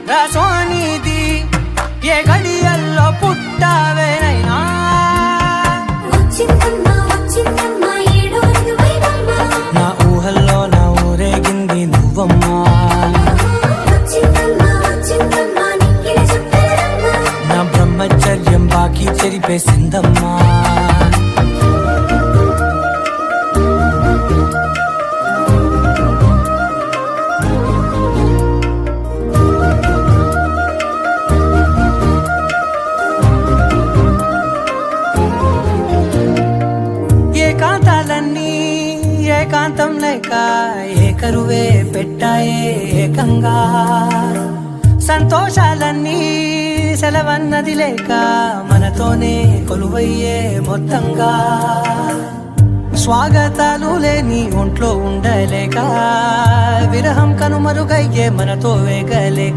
రసోనిది ఏ గడియల్లో పుట్టావేనైనా నా ఊహల్లో నా ఊరేగింది నువ్వమ్మా నా బ్రహ్మచర్యం బాకీ చెరిపేసిందమ్మా ఏకాంతాలన్నీ ఏకాంతం లేక ఏకరువే పెట్టాయే ఏకంగా సంతోషాలన్నీ సెలవన్నది లేక మనతోనే కొలువయ్యే మొత్తంగా స్వాగతాలు లేని ఒంట్లో ఉండలేక విరహం కనుమరుగయ్యే మనతో వేగలేక